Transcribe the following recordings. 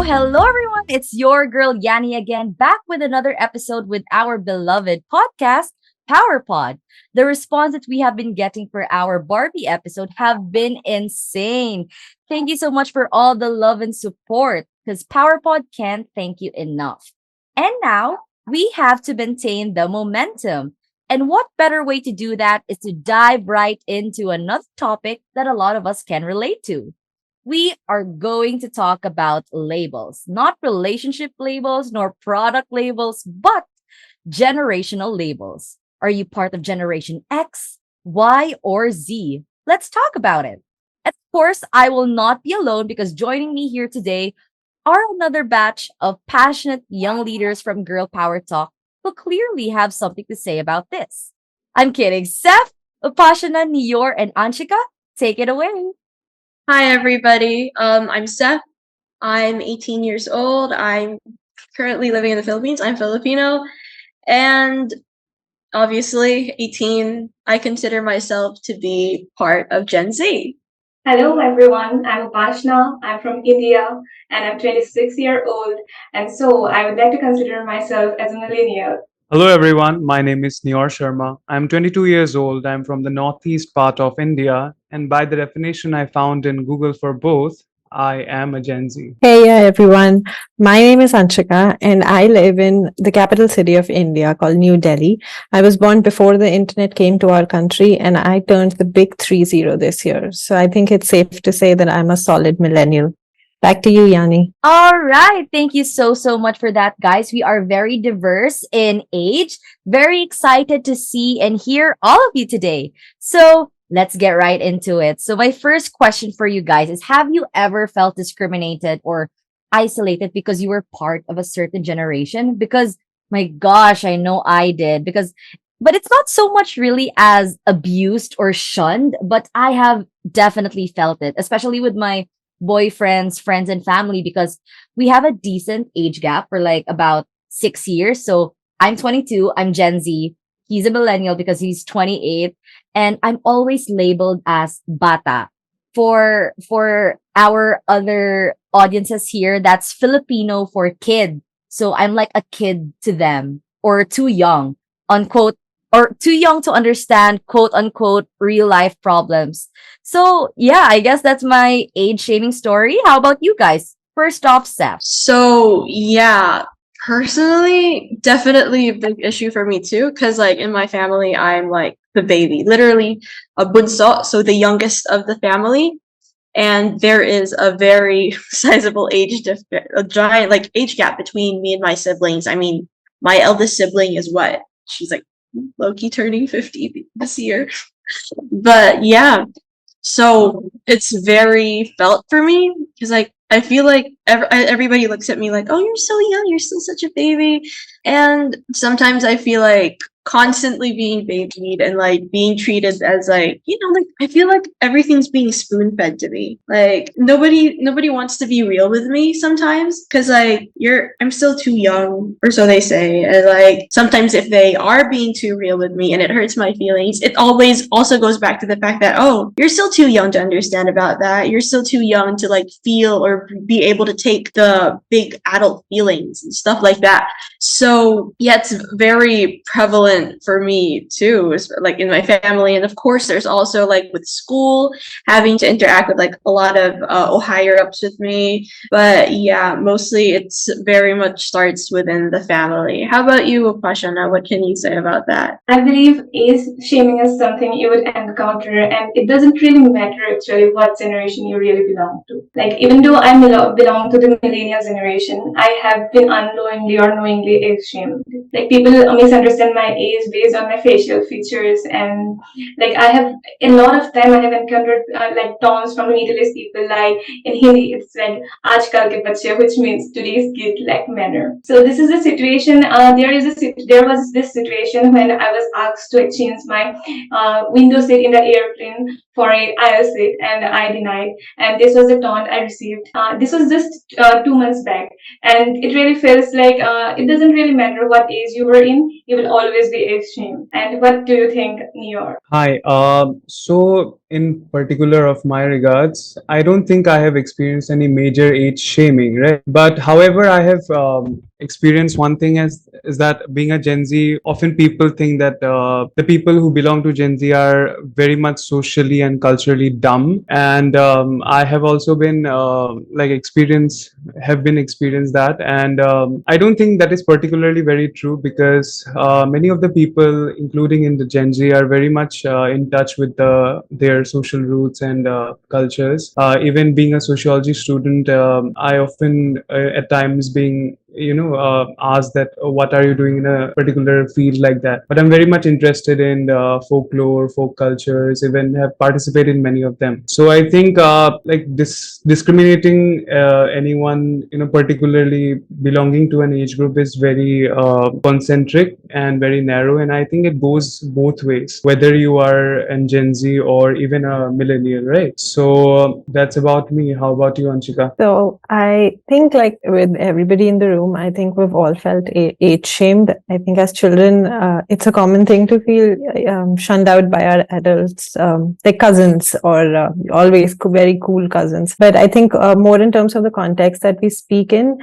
Hello everyone. It's your girl Yanni again, back with another episode with our beloved podcast, PowerPod. The response that we have been getting for our Barbie episode have been insane. Thank you so much for all the love and support because PowerPod can't thank you enough. And now we have to maintain the momentum. And what better way to do that is to dive right into another topic that a lot of us can relate to. We are going to talk about labels, not relationship labels nor product labels, but generational labels. Are you part of Generation X, Y, or Z? Let's talk about it. Of course, I will not be alone because joining me here today are another batch of passionate young leaders from Girl Power Talk who clearly have something to say about this. I'm kidding. Seth, Upashana, Niyor, and Anshika, take it away. Hi, everybody. I'm Seth. I'm 18 years old. I'm currently living in the Philippines. I'm Filipino. And obviously, 18, I consider myself to be part of Gen Z. Hello everyone, I'm Upashna. I'm from India and I'm 26-year old, and so I would like to consider myself as a millennial. Hello everyone, my name is Nior Sharma. I'm 22 years old. I'm from the northeast part of India, and by the definition I found in Google for both, I am a Gen Z. Hey, yeah, everyone. My name is Anshika, and I live in the capital city of India called New Delhi. I was born before the internet came to our country, and I turned the big 30 this year. So I think it's safe to say that I'm a solid millennial. Back to you, Yanni. All right. Thank you so much for that, guys. We are very diverse in age. Very excited to see and hear all of you today. So let's get right into it. So, my first question for you guys is: have you ever felt discriminated or isolated because you were part of a certain generation? Because, my gosh, I know I did. But it's not so much really as abused or shunned, but I have definitely felt it, especially with my boyfriends, friends, and family because we have a decent age gap for like about 6 years. So I'm 22, I'm Gen Z. He's a millennial because he's 28. And I'm always labeled as bata. For our other audiences here, that's Filipino for kid. So I'm like a kid to them or too young, unquote, or too young to understand quote unquote real life problems. So yeah, I guess that's my age shaming story. How about you guys? First off, Seth. So, yeah, personally, definitely a big issue for me too. Because, like, in my family, I'm like the baby, literally a bunso, so the youngest of the family. And there is a very sizable a giant like age gap between me and my siblings. I mean, my eldest sibling is what? She's like low-key turning 50 this year. But yeah, so it's very felt for me because like I feel like everybody looks at me like, "Oh, you're so young, you're still such a baby," and sometimes I feel like constantly being babied and like being treated as like like I feel like everything's being spoon fed to me. Like nobody wants to be real with me sometimes because like I'm still too young or so they say, and like sometimes if they are being too real with me and it hurts my feelings, it always also goes back to the fact that, oh, you're still too young to understand about that, you're still too young to like feel or be able to take the big adult feelings and stuff like that. So yeah, it's very prevalent for me too, like in my family. And of course, there's also like with school, having to interact with like a lot of higher ups with me. But yeah, mostly it's very much starts within the family. How about you, Upashana? What can you say about that? I believe age shaming is something you would encounter, and it doesn't really matter actually what generation you really belong to. Like, even though I belong to the millennial generation, I have been unknowingly or knowingly age shamed. Like, people misunderstand my age based on my facial features, and like I have a lot of time I have encountered like taunts from Middle East people. Like in Hindi, it's like "aajkal ke bache," which means today's kid like manner. So this is a situation. There was this situation when I was asked to exchange my window seat in the airplane for an aisle seat, and I denied. And this was a taunt I received. This was just 2 months back, and it really feels like it doesn't really matter what age you were in, you will always be age shamed. And what do you think, New York? Hi. So in particular of my regards, I don't think I have experienced any major age shaming, right? But however, I have experienced one thing is that being a Gen Z, often people think that the people who belong to Gen Z are very much socially and culturally dumb, and I have also been have been experienced that, and I don't think that is particularly very true because many of the people, including in the Gen Z, are very much in touch with their social roots and cultures. Even being a sociology student, I often at times being asked that, oh, what are you doing in a particular field like that, but I'm very much interested in folklore, folk cultures, even have participated in many of them. So I think like this discriminating anyone particularly belonging to an age group is very concentric and very narrow, and I think it goes both ways, whether you are an Gen Z or even a millennial, right? So that's about me. How about you, Anshika? So I think, like with everybody in the room, I think we've all felt age shamed. I think as children, it's a common thing to feel shunned out by our adults, like cousins or always very cool cousins. But I think more in terms of the context that we speak in,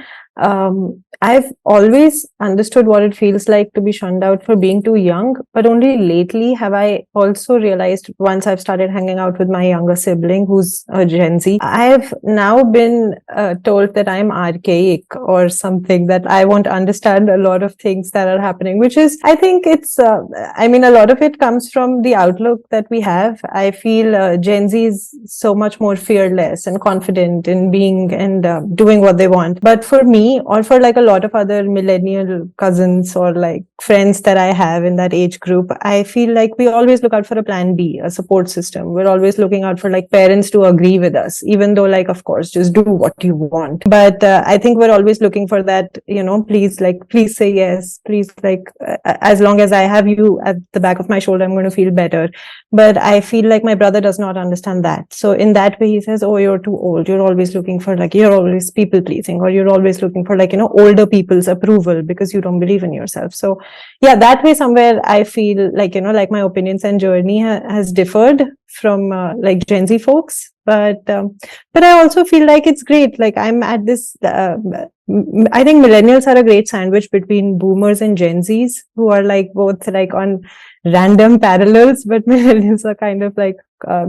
I've always understood what it feels like to be shunned out for being too young, but only lately have I also realized, once I've started hanging out with my younger sibling who's a Gen Z, I've now been told that I'm archaic or something, that I won't understand a lot of things that are happening, which is, I think it's, I mean, a lot of it comes from the outlook that we have. I feel Gen Z is so much more fearless and confident in being and doing what they want. But for me, or for like a lot of other millennial cousins or like friends that I have in that age group, I feel like we always look out for a plan B, a support system. We're always looking out for like parents to agree with us, even though, like, of course, just do what you want. But I think we're always looking for that, please say yes, please, as long as I have you at the back of my shoulder, I'm going to feel better. But I feel like my brother does not understand that. So in that way, he says, oh, you're too old. You're always looking for you're always people pleasing, or you're always looking for older people's approval because you don't believe in yourself. So yeah, that way somewhere I feel like my opinions and journey has differed from like Gen Z folks. But I also feel like it's great. Like I'm at this, I think millennials are a great sandwich between boomers and Gen Zs, who are like both like on random parallels, but millennials are kind of like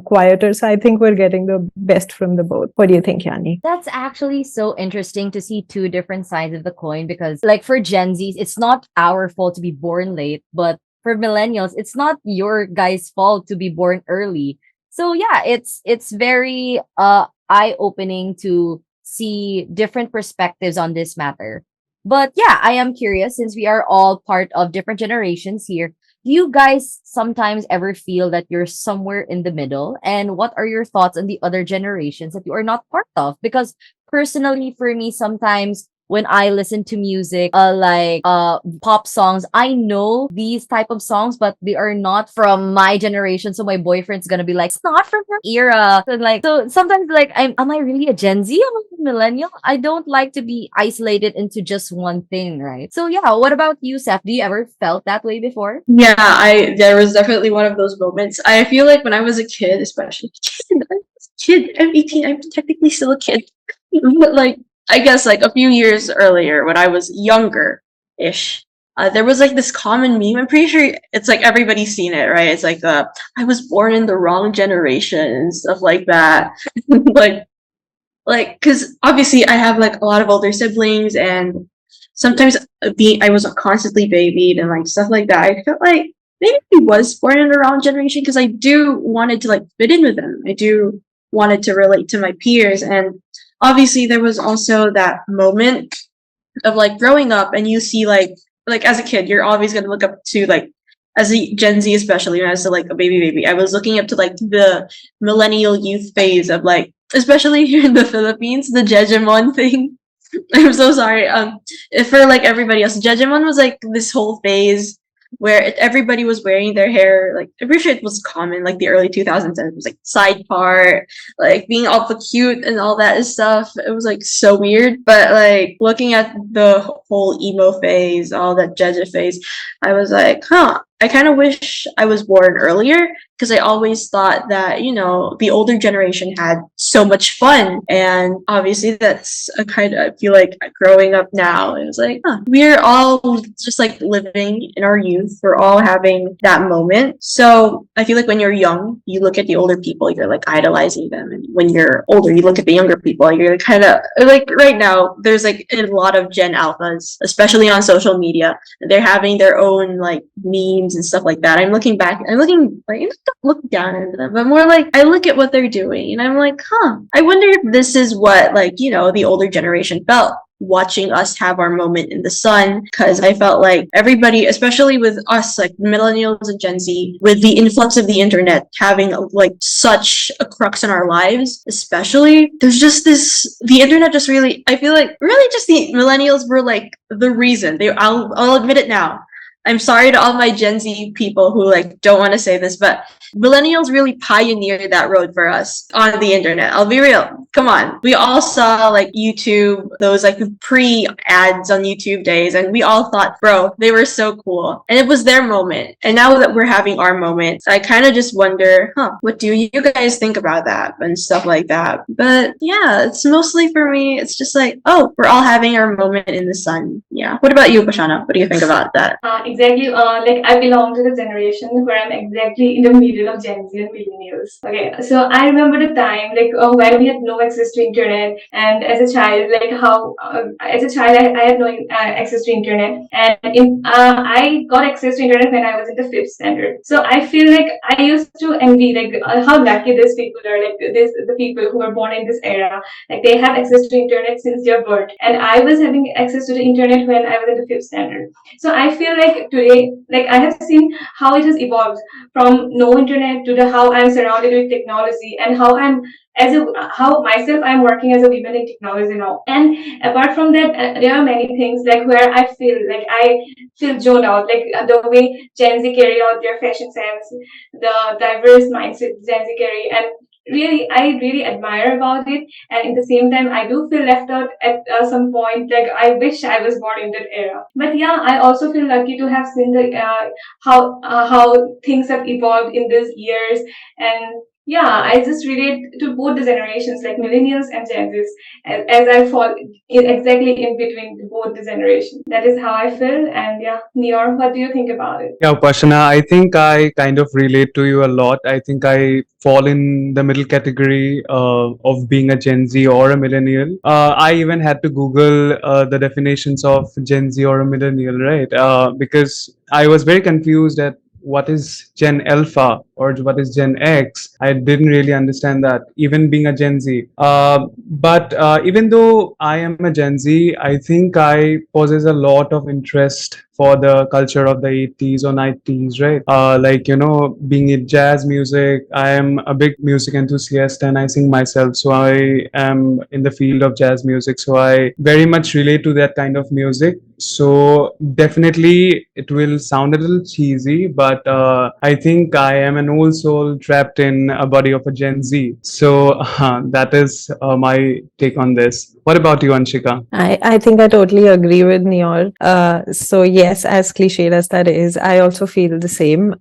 quieter. So I think we're getting the best from the both. What do you think, Yani? That's actually so interesting to see two different sides of the coin because, like, for Gen Zs, it's not our fault to be born late, but for millennials, it's not your guys' fault to be born early. So yeah, it's very eye-opening to see different perspectives on this matter. But yeah, I am curious, since we are all part of different generations here, do you guys sometimes ever feel that you're somewhere in the middle? And what are your thoughts on the other generations that you are not part of? Because personally, for me, sometimes when I listen to music, pop songs, I know these type of songs, but they are not from my generation. So my boyfriend's gonna be like, it's not from her era. And so sometimes am I really a Gen Z? Am I a millennial? I don't like to be isolated into just one thing, right? So yeah, what about you, Seth? Do you ever felt that way before? Yeah, there was definitely one of those moments. I feel like when I was a kid, especially I'm 18, I'm technically still a kid. But I guess a few years earlier when I was younger-ish, there was this common meme. I'm pretty sure it's everybody's seen it, right? It's I was born in the wrong generation and stuff like that. Because obviously I have a lot of older siblings, and sometimes I was constantly babied and stuff like that. I felt like maybe I was born in the wrong generation because I do wanted to fit in with them. I do wanted to relate to my peers, and obviously there was also that moment of growing up, and you see as a kid you're always going to look up to as a Gen Z, especially as a baby, I was looking up to the millennial youth phase of especially here in the Philippines, the Jejemon thing. I'm so sorry. For everybody else, Jejemon was this whole phase where everybody was wearing their hair I'm pretty sure it was common the early 2000s, and it was side part, being all cute and all that stuff. It was so weird, but looking at the whole emo phase, all that Jeje phase, I was huh, I kind of wish I was born earlier because I always thought that, the older generation had so much fun. And obviously that's a kind of, I feel like growing up now, it was like, we're all just like living in our youth. We're all having that moment. So I feel like when you're young, you look at the older people, you're like idolizing them. And when you're older, you look at the younger people, you're kind of like right now, there's like a lot of Gen Alphas, especially on social media. They're having their own like memes and stuff like that. I'm looking back, I'm looking like, don't look down into them, but more like I look at what they're doing and I'm like, I wonder if this is what like, the older generation felt watching us have our moment in the sun, because I felt like everybody, especially with us, like millennials and Gen Z, with the influx of the internet having like such a crux in our lives, especially, there's just the internet just really, I feel like really just the millennials were like the reason. I'll admit it now. I'm sorry to all my Gen Z people who like don't want to say this, but millennials really pioneered that road for us on the internet. I'll be real. Come on. We all saw like YouTube, those like pre-ads on YouTube days, and we all thought, bro, they were so cool. And it was their moment. And now that we're having our moment, I kind of just wonder, what do you guys think about that and stuff like that? But yeah, it's mostly for me, it's just like, we're all having our moment in the sun. Yeah. What about you, Pashana? What do you think about that? Exactly. Like I belong to the generation where I'm exactly in the middle of Gen Z and millennials. Okay, so I remember the time like when we had no access to internet, and as a child, like how as a child I had no access to internet, and I got access to internet when I was in the 5th standard. So I feel like I used to envy like how lucky these people are, like the people who were born in this era, like they have access to internet since their birth, and I was having access to the internet when I was in the 5th standard. So I feel like today, like I have seen how it has evolved from no internet to how I'm surrounded with technology, and how myself I'm working as a woman in technology now. And apart from that, there are many things like where I feel zoned out, like the way Gen Z carry out their fashion sense, the diverse mindset Gen Z carry, and I really admire about it. And at the same time, I do feel left out at some point. Like I wish I was born in that era. But yeah, I also feel lucky to have seen the how things have evolved in these years. And yeah, I just relate to both the generations, like millennials and Gen Zs, as I fall exactly in between both the generations. That is how I feel. And yeah, Nior, what do you think about it? Yeah, Upashana, I think I kind of relate to you a lot. I think I fall in the middle category of being a Gen Z or a millennial. I even had to Google the definitions of Gen Z or a millennial, right? Because I was very confused at what is Gen Alpha or what is Gen X. I didn't really understand that, even being a Gen Z. But even though I am a Gen Z, I think I possess a lot of interest for the culture of the 80s or 90s, right? Like, being in jazz music, I am a big music enthusiast and I sing myself. So I am in the field of jazz music. So I very much relate to that kind of music. So definitely it will sound a little cheesy, but I think I am an old soul trapped in a body of a Gen Z. So that is my take on this. What about you, Anshika? I think I totally agree with Nior. So yes, as cliched as that is, I also feel the same.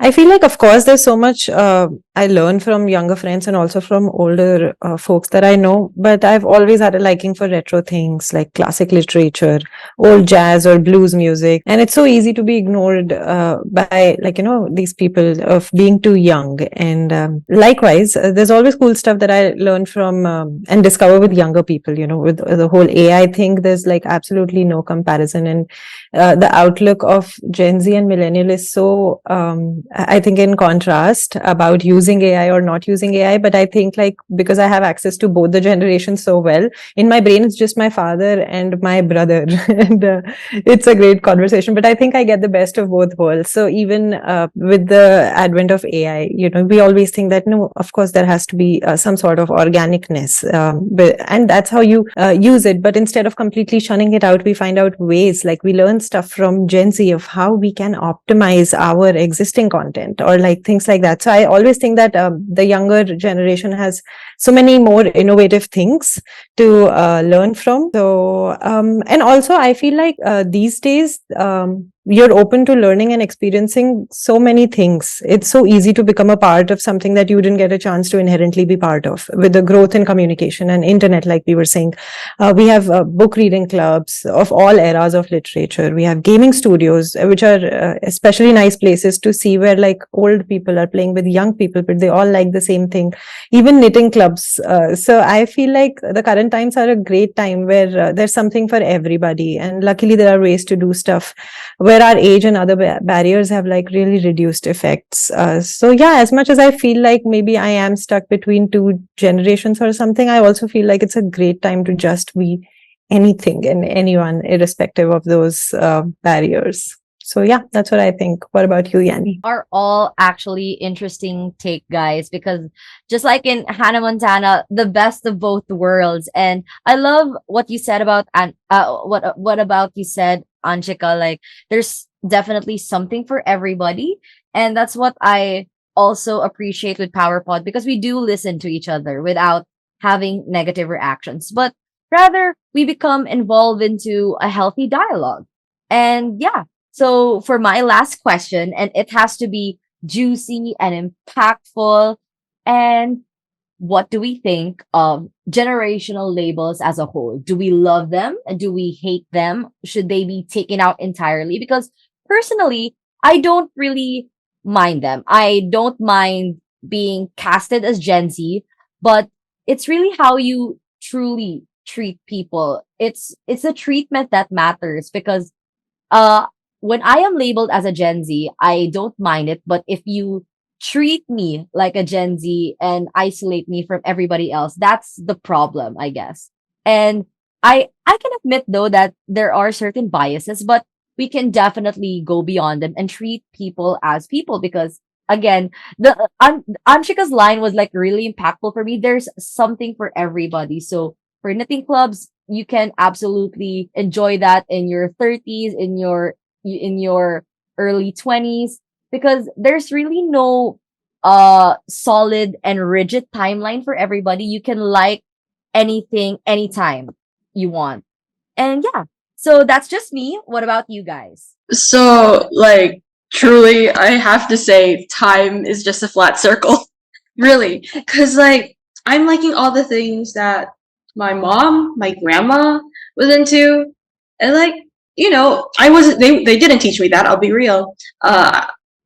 I feel like, of course, there's so much I learn from younger friends and also from older folks that I know, but I've always had a liking for retro things like classic literature, old jazz or blues music. And it's so easy to be ignored by these people of being too young. And likewise, there's always cool stuff that I learn from and discover with younger people, with the whole AI thing, there's like absolutely no comparison. And the outlook of Gen Z and millennial is so, I think, in contrast about using AI or not using AI. But I think because I have access to both the generations so well, in my brain, it's just my father and my brother. And it's a great conversation. But I think I get the best of both worlds. So even with the advent of AI, we always think that, no, of course, there has to be some sort of organicness. And that's how you use it. But instead of completely shunning it out, we find out ways, like we learn stuff from Gen Z of how we can optimize our existing content or things like that. So I always think that the younger generation has so many more innovative things to learn from. So and also I feel like these days you're open to learning and experiencing so many things. It's so easy to become a part of something that you didn't get a chance to inherently be part of. With the growth in communication and internet, like we were saying, we have book reading clubs of all eras of literature. We have gaming studios, which are especially nice places to see, where like old people are playing with young people, but they all like the same thing. Even knitting clubs. So I feel like the current times are a great time where there's something for everybody, and luckily there are ways to do stuff where our age and other barriers have like really reduced effects. So yeah, as much as I feel like maybe I am stuck between two generations or something, I also feel like it's a great time to just be anything and anyone, irrespective of those barriers. So yeah, that's what I think. What about you, Yanni? Are all actually interesting take, guys, because just like in Hannah Montana, the best of both worlds. And I love what you said about and what about you said, Anshika, like there's definitely something for everybody. And that's what I also appreciate with PowerPod, because we do listen to each other without having negative reactions, but rather we become involved into a healthy dialogue. And yeah, so for my last question, and it has to be juicy and impactful. And what do we think of generational labels as a whole? Do we love them? Do we hate them? Should they be taken out entirely? Because personally, I don't really mind them. I don't mind being casted as Gen Z, but it's really how you truly treat people. It's the treatment that matters, because uh when I am labeled as a Gen Z, I don't mind it. But if you treat me like a Gen Z and isolate me from everybody else, that's the problem, I guess. And I can admit though that there are certain biases, but we can definitely go beyond them and treat people as people, because again, the Anshika's line was like really impactful for me. There's something for everybody. So for knitting clubs, you can absolutely enjoy that in your 30s, in your early 20s, because there's really no solid and rigid timeline for everybody. You can like anything anytime you want. And yeah, so that's just me. What about you guys? So, like, truly, I have to say, time is just a flat circle. Really. Because, like, I'm liking all the things that my mom, my grandma was into. And, like, I wasn't, they didn't teach me that, I'll be real.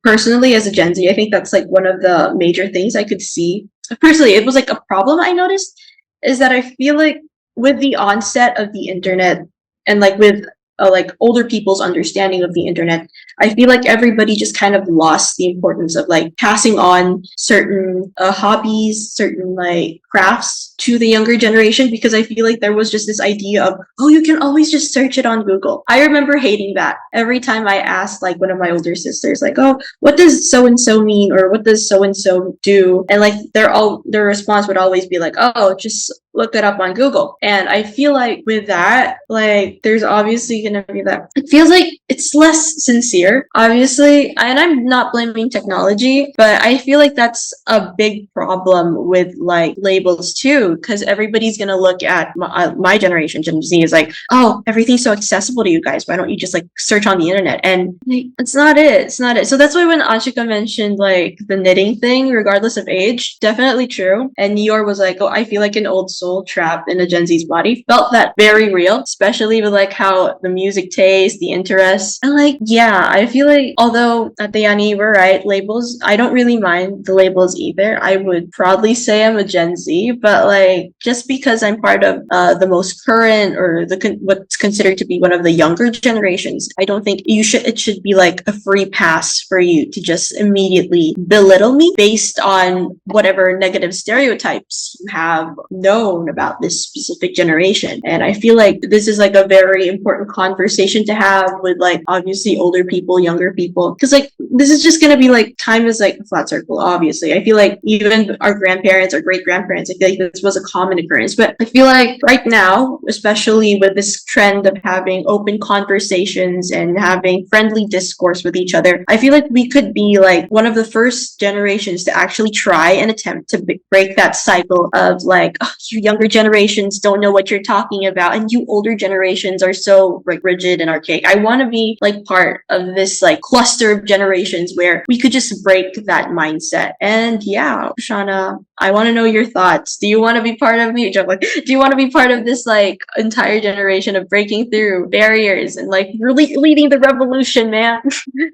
Personally, as a Gen Z, I think that's, like, one of the major things I could see. Personally, it was, like, a problem I noticed is that I feel like with the onset of the internet, and like with like older people's understanding of the internet, I feel like everybody just kind of lost the importance of like passing on certain hobbies, certain like crafts to the younger generation, because I feel like there was just this idea of, oh, you can always just search it on Google. I remember hating that every time I asked like one of my older sisters, like, oh, what does so and so mean, or what does so and so do, and like their response would always be like, oh, just look it up on Google. And I feel like with that, like, there's obviously gonna be that. It feels like it's less sincere, obviously. And I'm not blaming technology, but I feel like that's a big problem with like labels too, because everybody's gonna look at my generation, Gen Z, is like, oh, everything's so accessible to you guys. Why don't you just like search on the internet? And like, it's not it. It's not it. So that's why when Ashika mentioned like the knitting thing, regardless of age, definitely true. And Nior was like, oh, I feel like an old soul trapped in a Gen Z's body. Felt that very real, especially with like how the music taste, the interests. And like, yeah, I feel like although at the Yanni we're right, labels, I don't really mind the labels either. I would proudly say I'm a Gen Z, but like just because I'm part of the most current or what's considered to be one of the younger generations, I don't think it should be like a free pass for you to just immediately belittle me based on whatever negative stereotypes you have known about this specific generation. And I feel like this is like a very important conversation to have with like obviously older people, younger people, because like this is just gonna be like, time is like a flat circle. Obviously, I feel like even our grandparents or great grandparents, I feel like this was a common occurrence. But I feel like right now, especially with this trend of having open conversations and having friendly discourse with each other, I feel like we could be like one of the first generations to actually try and attempt to break that cycle of like, oh, younger generations don't know what you're talking about, and you older generations are so like rigid and archaic. I want to be like part of this like cluster of generations where we could just break that mindset. And yeah, Shana, I want to know your thoughts. Do you want to be part of me? Like, do you want to be part of this like entire generation of breaking through barriers and like really leading the revolution, man?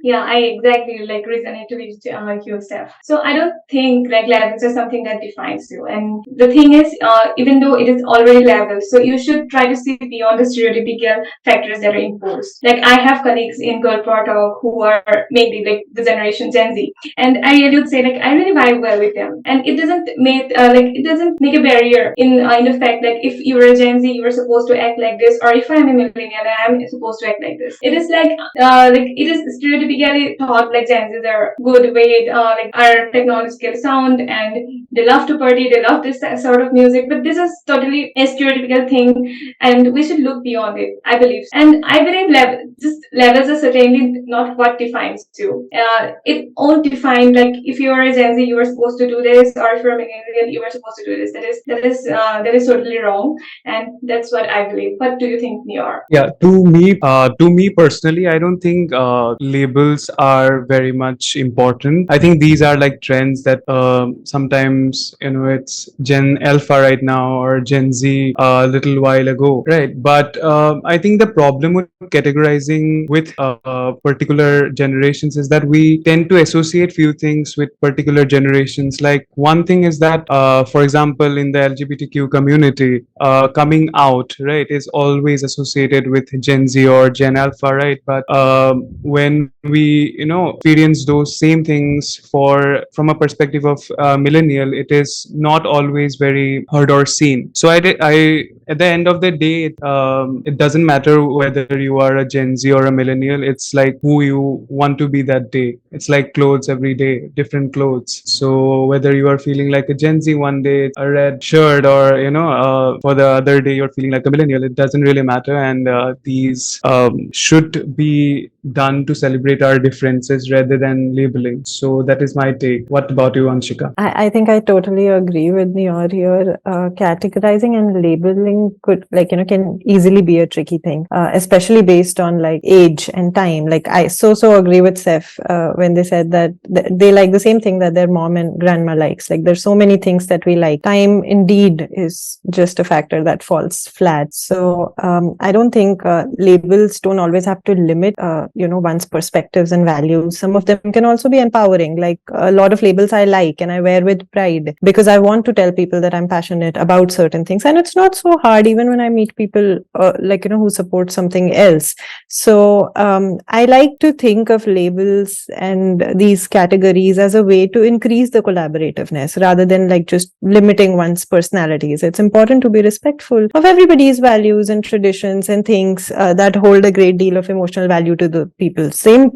Yeah, I exactly like resonate with you, Steph. So I don't think like labels are something that defines you. And the thing is, even though it is already labeled, so you should try to see beyond the stereotypical factors that are imposed. Like I have colleagues in Girl Power Talk who are maybe like the generation Gen Z, and I really would say like I really vibe well with them, and it doesn't make a barrier in the fact like if you were a Gen Z, you were supposed to act like this, or if I'm a millennial, I'm supposed to act like this. It is like it is stereotypically thought like Gen Zs are good way, like are technological sound and they love to party, they love this sort of music, but this is totally a stereotypical thing, and we should look beyond it. I believe, and I believe just levels are certainly not what defines you. It won't define like if you are a Gen Z, you are supposed to do this, or if you're a millennial, you are supposed to do this. That is totally wrong, and that's what I believe. What do you think, Nior? Yeah, to me personally, I don't think labels are very much important. I think these are like trends that sometimes it's Gen Alpha right now or Gen Z a little while ago, right? But I think the problem with categorizing with particular generations is that we tend to associate few things with particular generations. Like one thing is that, for example, in the LGBTQ community, coming out, right, is always associated with Gen Z or Gen Alpha, right? But when we, experience those same things from a perspective of millennial, it is not always very heard or seen. So I at the end of the day, it doesn't matter whether you are a Gen Z or a millennial. It's like who you want to be that day. It's like clothes every day, different clothes. So whether you are feeling like a Gen Z one day, a red shirt, or for the other day you're feeling like a millennial, it doesn't really matter. And these should be done to celebrate our differences rather than labeling. So that is my take. What about you, Anshika? I think I totally agree with Nior here. Categorizing and labeling could can easily be a tricky thing, especially based on like age and time. Like I so agree with Seth when they said that they like the same thing that their mom and grandma likes. Like there's so many things that we like. Time indeed is just a factor that falls flat. So I don't think labels don't always have to limit one's perspectives and values. Some of them can also be empowering. Like a lot of labels I like and I wear with pride because I want to tell people that I'm passionate about certain things, and it's not so hard even when I meet people who support something else. So I like to think of labels and these categories as a way to increase the collaborativeness rather than like just limiting one's personalities. It's important to be respectful of everybody's values and traditions and things that hold a great deal of emotional value to the people.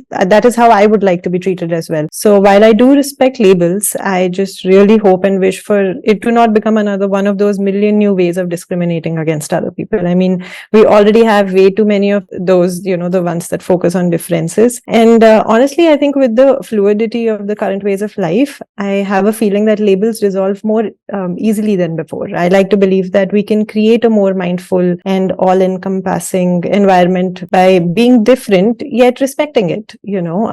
That is how I would like to be treated as well. So while I do respect labels, I just really hope and wish for it to not become another one of those million new ways of discriminating against other people. I mean, we already have way too many of those, the ones that focus on differences. And honestly, I think with the fluidity of the current ways of life, I have a feeling that labels dissolve more easily than before. I like to believe that we can create a more mindful and all-encompassing environment by being different, yet respecting it,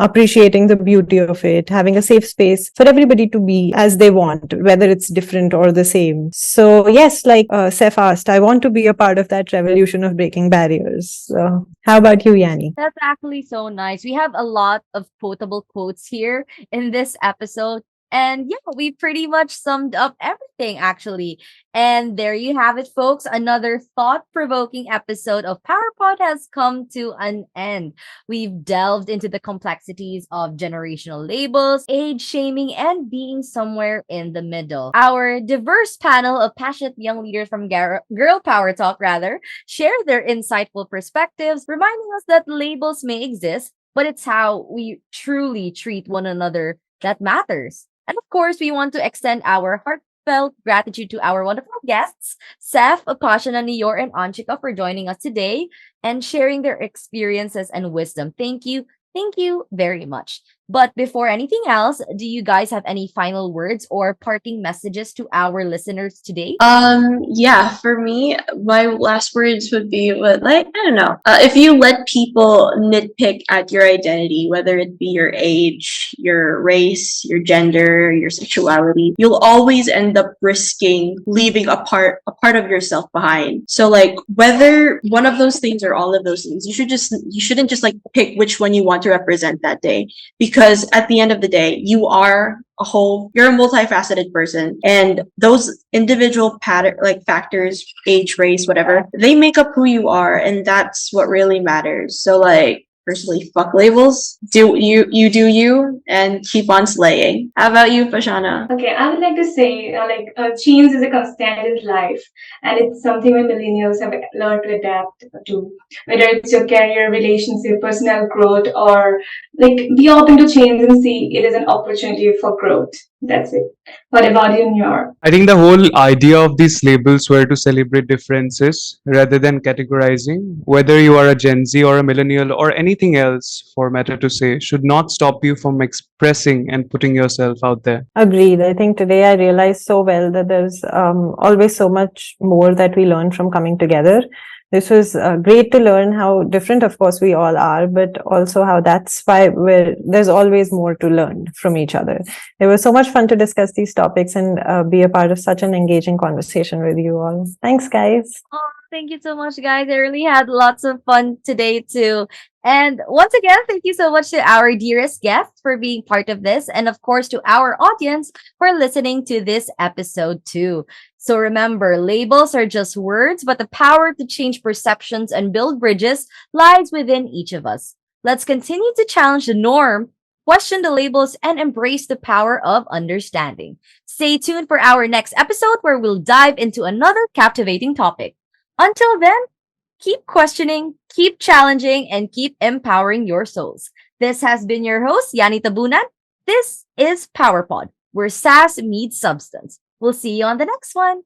appreciating the beauty of it, having a safe space for everybody to be as they want, whether it's different or the same. So yes, like Seth asked, I want to be a part of that revolution of breaking barriers. How about you, Yanni? That's actually so nice. We have a lot of quotable quotes here in this episode. And yeah, we pretty much summed up everything actually. And there you have it, folks. Another thought provoking episode of PowerPod has come to an end. We've delved into the complexities of generational labels, age shaming, and being somewhere in the middle. Our diverse panel of passionate young leaders from Girl Power Talk, share their insightful perspectives, reminding us that labels may exist, but it's how we truly treat one another that matters. And of course, we want to extend our heartfelt gratitude to our wonderful guests, Seth, Apashana, Niyor, and Anshika, for joining us today and sharing their experiences and wisdom. Thank you. Thank you very much. But before anything else, do you guys have any final words or parting messages to our listeners today? Yeah, for me, my last words would be, what, like, I don't know. If you let people nitpick at your identity, whether it be your age, your race, your gender, your sexuality, you'll always end up risking leaving a part of yourself behind. So like whether one of those things or all of those things, you shouldn't just like pick which one you want to represent that day, because at the end of the day, you're a multifaceted person, and those individual pattern like factors, age, race, whatever, they make up who you are, and that's what really matters. So like, personally, fuck labels. Do you, and keep on slaying. How about you, Pashana? Okay, I would like to say, change is a constant in life, and it's something we millennials have learned to adapt to. Whether it's your career, relationship, personal growth, or like be open to change and see it as an opportunity for growth. That's it. What about you, New I think the whole idea of these labels were to celebrate differences rather than categorizing. Whether you are a Gen Z or a millennial or anything else, for matter to say, should not stop you from expressing and putting yourself out there. Agreed. I think today I realized so well that there's always so much more that we learn from coming together. This was great to learn how different, of course, we all are, but also how that's why there's always more to learn from each other. It was so much fun to discuss these topics and be a part of such an engaging conversation with you all. Thanks, guys. Oh, thank you so much, guys. I really had lots of fun today, too. And once again, thank you so much to our dearest guest for being part of this. And of course, to our audience for listening to this episode, too. So remember, labels are just words, but the power to change perceptions and build bridges lies within each of us. Let's continue to challenge the norm, question the labels, and embrace the power of understanding. Stay tuned for our next episode where we'll dive into another captivating topic. Until then, keep questioning, keep challenging, and keep empowering your souls. This has been your host, Yani Tabunan. This is PowerPod, where sass meets substance. We'll see you on the next one.